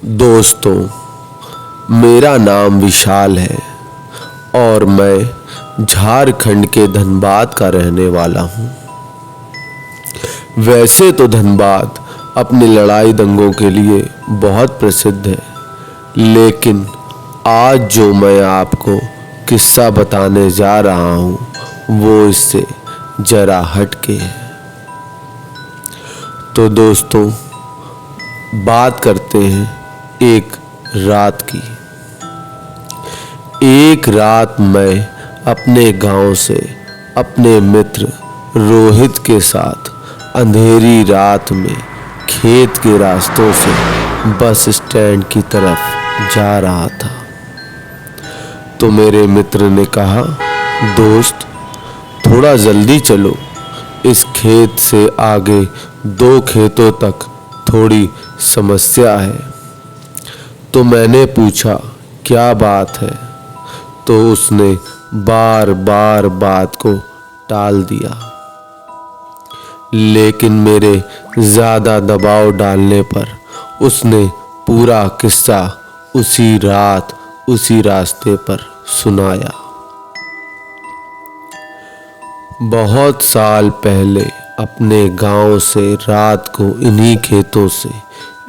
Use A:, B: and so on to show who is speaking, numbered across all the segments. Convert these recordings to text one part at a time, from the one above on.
A: दोस्तों, मेरा नाम विशाल है और मैं झारखंड के धनबाद का रहने वाला हूँ। वैसे तो धनबाद अपने लड़ाई दंगों के लिए बहुत प्रसिद्ध है, लेकिन आज जो मैं आपको किस्सा बताने जा रहा हूँ वो इससे जरा हटके है। तो दोस्तों, बात करते हैं एक रात की। एक रात मैं अपने गांव से अपने मित्र रोहित के साथ अंधेरी रात में खेत के रास्तों से बस स्टैंड की तरफ जा रहा था। तो मेरे मित्र ने कहा, दोस्त थोड़ा जल्दी चलो, इस खेत से आगे 2 खेतों तक थोड़ी समस्या है। तो मैंने पूछा, क्या बात है? तो उसने बार बार बात को टाल दिया, लेकिन मेरे ज़्यादा दबाव डालने पर उसने पूरा किस्सा उसी रात उसी रास्ते पर सुनाया। बहुत साल पहले अपने गांव से रात को इन्हीं खेतों से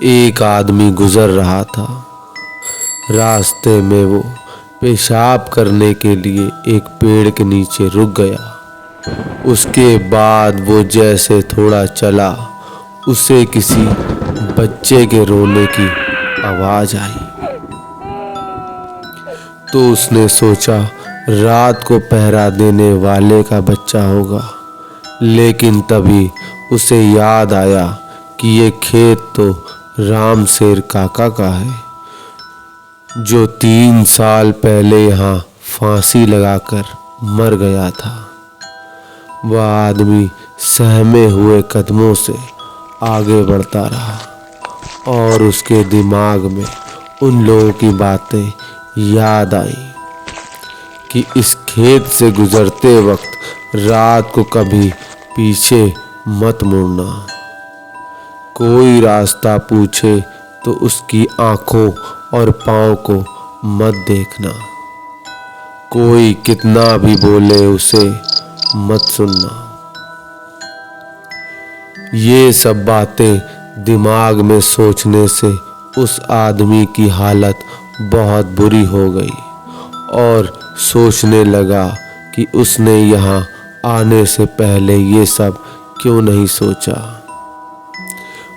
A: एक आदमी गुजर रहा था। रास्ते में वो पेशाब करने के लिए एक पेड़ के नीचे रुक गया। उसके बाद वो जैसे थोड़ा चला, उसे किसी बच्चे के रोने की आवाज़ आई। तो उसने सोचा रात को पहरा देने वाले का बच्चा होगा, लेकिन तभी उसे याद आया कि ये खेत तो राम शेर काका का है, जो 3 साल पहले यहाँ फांसी लगाकर मर गया था। वह आदमी सहमे हुए कदमों से आगे बढ़ता रहा और उसके दिमाग में उन लोगों की बातें याद आई कि इस खेत से गुजरते वक्त रात को कभी पीछे मत मुड़ना। कोई रास्ता पूछे तो उसकी आंखों और पाँव को मत देखना। कोई कितना भी बोले उसे मत सुनना। ये सब बातें दिमाग में सोचने से उस आदमी की हालत बहुत बुरी हो गई और सोचने लगा कि उसने यहाँ आने से पहले ये सब क्यों नहीं सोचा।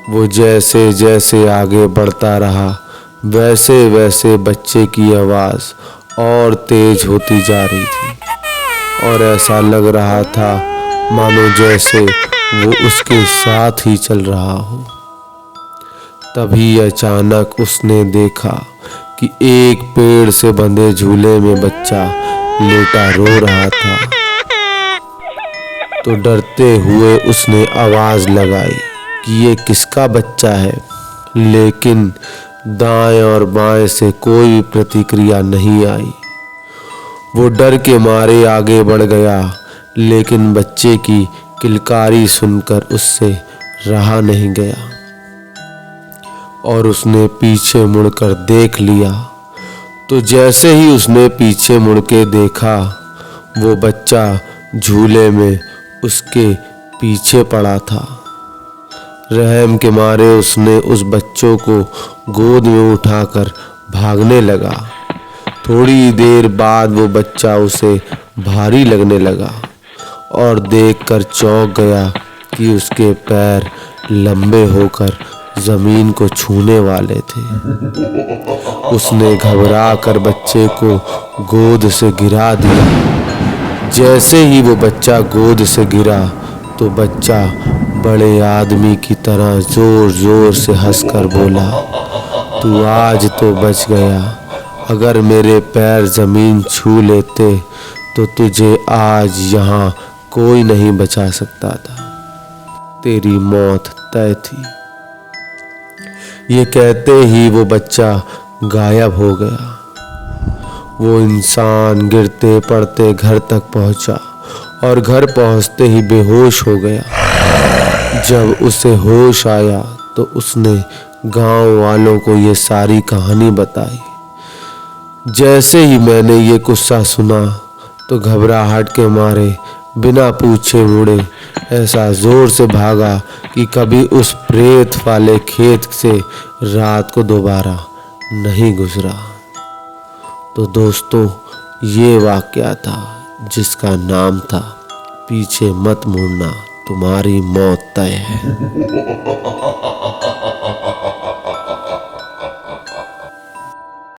A: वो जैसे जैसे आगे बढ़ता रहा, वैसे वैसे बच्चे की आवाज़ और तेज होती जा रही थी और ऐसा लग रहा था मानो जैसे वो उसके साथ ही चल रहा हो। तभी अचानक उसने देखा कि एक पेड़ से बंधे झूले में बच्चा लेटा रो रहा था। तो डरते हुए उसने आवाज़ लगाई कि ये किसका बच्चा है, लेकिन दाएं और बाएं से कोई प्रतिक्रिया नहीं आई। वो डर के मारे आगे बढ़ गया, लेकिन बच्चे की किलकारी सुनकर उससे रहा नहीं गया और उसने पीछे मुड़कर देख लिया। तो जैसे ही उसने पीछे मुड़ के देखा, वो बच्चा झूले में उसके पीछे पड़ा था। रहम के मारे उसने उस बच्चों को गोद में उठाकर भागने लगा। थोड़ी देर बाद वो बच्चा उसे भारी लगने लगा और देखकर चौंक गया कि उसके पैर लंबे होकर ज़मीन को छूने वाले थे। उसने घबरा कर बच्चे को गोद से गिरा दिया। जैसे ही वो बच्चा गोद से गिरा तो बच्चा बड़े आदमी की तरह ज़ोर ज़ोर से हंसकर बोला, तू आज तो बच गया। अगर मेरे पैर ज़मीन छू लेते तो तुझे आज यहाँ कोई नहीं बचा सकता था। तेरी मौत तय थी। ये कहते ही वो बच्चा गायब हो गया। वो इंसान गिरते पड़ते घर तक पहुंचा और घर पहुंचते ही बेहोश हो गया। जब उसे होश आया तो उसने गांव वालों को ये सारी कहानी बताई। जैसे ही मैंने ये किस्सा सुना तो घबराहट के मारे बिना पूछे मुड़े ऐसा जोर से भागा कि कभी उस प्रेत वाले खेत से रात को दोबारा नहीं गुजरा। तो दोस्तों, ये वाकया था जिसका नाम था पीछे मत मुड़ना, तुम्हारी मौत तय है।